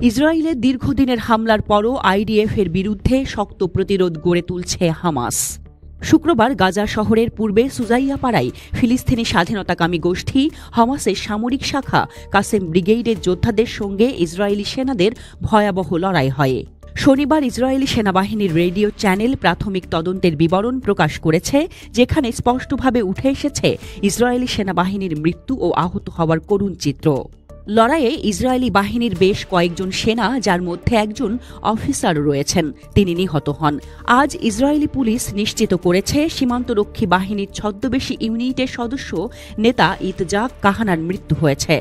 ইসরায়েলের দীর্ঘদিনের হামলার পরও আইডিএফের বিরুদ্ধে শক্ত প্রতিরোধ গড়ে তুলছে হামাস। শুক্রবার গাজা শহরের পূর্বে সুজাইয়াপাড়ায় ফিলিস্তিনি স্বাধীনতাকামী গোষ্ঠী হামাসের সামরিক শাখা কাসেম ব্রিগেডের যোদ্ধাদের সঙ্গে ইসরায়েলি সেনাদের ভয়াবহ লড়াই হয়। শনিবার ইসরায়েলি সেনাবাহিনীর রেডিও চ্যানেল প্রাথমিক তদন্তের বিবরণ প্রকাশ করেছে, যেখানে স্পষ্টভাবে উঠে এসেছে ইসরায়েলি সেনাবাহিনীর মৃত্যু ও আহত হওয়ার করুণ চিত্র। লড়াইয়ে ইসরায়েলি বাহিনীর বেশ কয়েকজন সেনা, যার মধ্যে একজন অফিসার রয়েছেন, তিনি নিহত হন। আজ ইসরায়েলি পুলিশ নিশ্চিত করেছে সীমান্তরক্ষী বাহিনীর ছদ্মবেশী ইউনিটের সদস্য নেতা ইতজাক কাহানার মৃত্যু হয়েছে।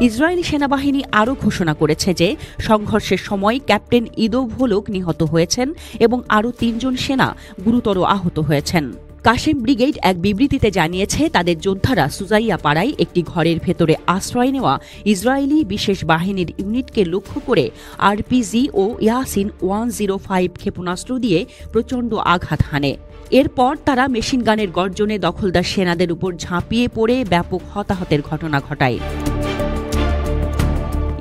ইসরায়েলি সেনাবাহিনী আরও ঘোষণা করেছে যে সংঘর্ষের সময় ক্যাপ্টেন ইদো ভোলক নিহত হয়েছেন এবং আরও ৩ জন সেনা গুরুতর আহত হয়েছেন। কাসেম ব্রিগেড এক বিবৃতিতে জানিয়েছে, তাদের যোদ্ধারা সুজাইয়াপাড়ায় একটি ঘরের ভেতরে আশ্রয় নেওয়া ইসরায়েলি বিশেষ বাহিনীর ইউনিটকে লক্ষ্য করে আরপিজি ও ইয়াসিন 105 ক্ষেপণাস্ত্র দিয়ে প্রচণ্ড আঘাত হানে। এরপর তারা মেশিনগানের গর্জনে দখলদার সেনাদের উপর ঝাঁপিয়ে পড়ে ব্যাপক হতাহতের ঘটনা ঘটায়।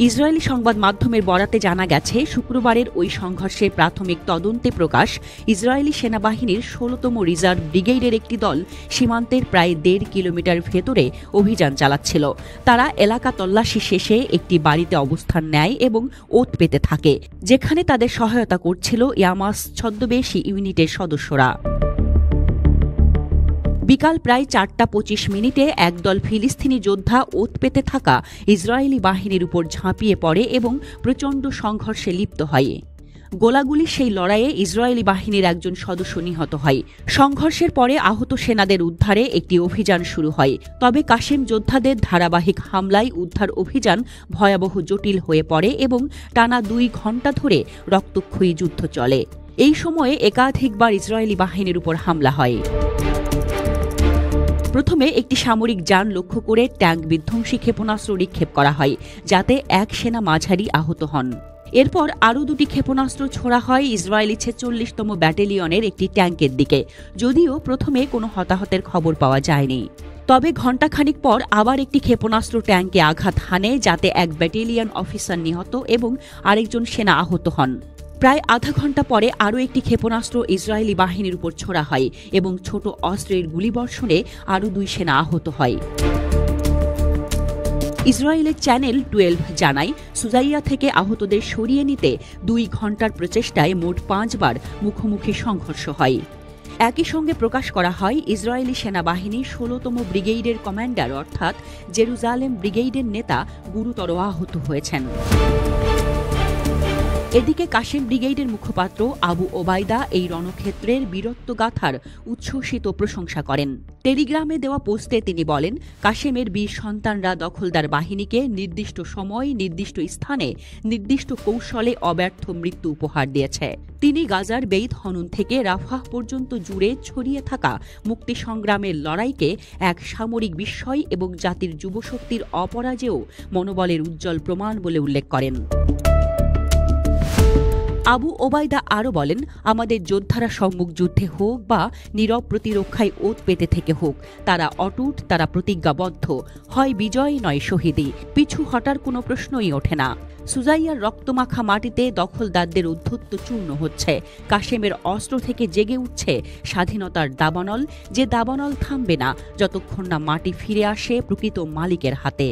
ইসরায়েলি সংবাদ মাধ্যমের বরাতে জানা গেছে, শুক্রবারের ওই সংঘর্ষের প্রাথমিক তদন্তে প্রকাশ, ইসরায়েলি সেনাবাহিনীর ১৬তম রিজার্ভ ব্রিগেডের একটি দল সীমান্তের প্রায় ১.৫ কিলোমিটার ভেতরে অভিযান চালাচ্ছিল। তারা এলাকা তল্লাশি শেষে একটি বাড়িতে অবস্থান নেয় এবং ওত পেতে থাকে, যেখানে তাদের সহায়তা করছিল ইয়ামাস ছদ্মবেশী ইউনিটের সদস্যরা। বিকাল প্রায় ৪:২৫ একদল ফিলিস্তিনি যোদ্ধা ওত পেতে থাকা ইসরায়েলি বাহিনীর উপর ঝাঁপিয়ে পড়ে এবং প্রচণ্ড সংঘর্ষে লিপ্ত হয়। গোলাগুলির সেই লড়াইয়ে ইসরায়েলি বাহিনীর একজন সদস্য নিহত হয়। সংঘর্ষের পরে আহত সেনাদের উদ্ধারে একটি অভিযান শুরু হয়। তবে কাসেম যোদ্ধাদের ধারাবাহিক হামলায় উদ্ধার অভিযান ভয়াবহ জটিল হয়ে পড়ে এবং টানা ২ ঘণ্টা ধরে রক্তক্ষয়ী যুদ্ধ চলে। এই সময়ে একাধিকবার ইসরায়েলি বাহিনীর উপর হামলা হয়। প্রথমে একটি সামরিক যান লক্ষ্য করে ট্যাঙ্ক বিধ্বংসী ক্ষেপণাস্ত্র নিক্ষেপ করা হয়, যাতে এক সেনা মাঝারি আহত হন। এরপর আরও ২টি ক্ষেপণাস্ত্র ছোড়া হয় ইসরায়েলি ৪৬তম ব্যাটালিয়নের একটি ট্যাঙ্কের দিকে, যদিও প্রথমে কোনো হতাহতের খবর পাওয়া যায়নি। তবে ঘণ্টাখানিক পর আবার একটি ক্ষেপণাস্ত্র ট্যাঙ্কে আঘাত হানে, যাতে এক ব্যাটালিয়ন অফিসার নিহত এবং আরেকজন সেনা আহত হন। প্রায় আধা ঘণ্টা পরে আরও একটি ক্ষেপণাস্ত্র ইসরায়েলি বাহিনীর উপর ছোড়া হয় এবং ছোট অস্ত্রের গুলিবর্ষণে আরও ২ সেনা আহত হয়। ইসরায়েলের চ্যানেল 12 জানায়, সুজাইয়া থেকে আহতদের সরিয়ে নিতে ২ ঘণ্টার প্রচেষ্টায় মোট ৫ বার মুখোমুখি সংঘর্ষ হয়। একই সঙ্গে প্রকাশ করা হয়, ইসরায়েলি সেনাবাহিনী ১৬তম ব্রিগেডের কমান্ডার অর্থাৎ জেরুজালেম ব্রিগেডের নেতা গুরুতর আহত হয়েছেন। এদিকে কাসেম ব্রিগেডের মুখপাত্র আবু ওবায়দা এই রণক্ষেত্রের বীরত্বগাথার উচ্ছ্বসিত প্রশংসা করেন। টেলিগ্রামে দেওয়া পোস্টে তিনি বলেন, কাসেমের বীর সন্তানরা দখলদার বাহিনীকে নির্দিষ্ট সময়, নির্দিষ্ট স্থানে, নির্দিষ্ট কৌশলে অব্যর্থ মৃত্যু উপহার দিয়েছে। তিনি গাজার বেইত হনুন থেকে রাফাহ পর্যন্ত জুড়ে ছড়িয়ে থাকা মুক্তি সংগ্রামের লড়াইকে এক সামরিক বিস্ময় এবং জাতির যুবশক্তির অপরাজেয় মনোবলের উজ্জ্বল প্রমাণ বলে উল্লেখ করেন। আবু ওবায়দা আরও বলেন, আমাদের যোদ্ধারা সম্মুখ যুদ্ধে হোক বা নীরব প্রতিরক্ষায় ওত পেতে থেকে হোক, তারা অটুট, তারা প্রতিজ্ঞাবদ্ধ। হয় বিজয় নয় শহীদি, পিছু হটার কোনো প্রশ্নই ওঠে না। সুজাইয়ার রক্তমাখা মাটিতে দখলদারদের উদ্ধত্ত চূর্ণ হচ্ছে। কাসেমের অস্ত্র থেকে জেগে উঠছে স্বাধীনতার দাবানল, যে দাবানল থামবে না যতক্ষণ না মাটি ফিরে আসে প্রকৃত মালিকের হাতে।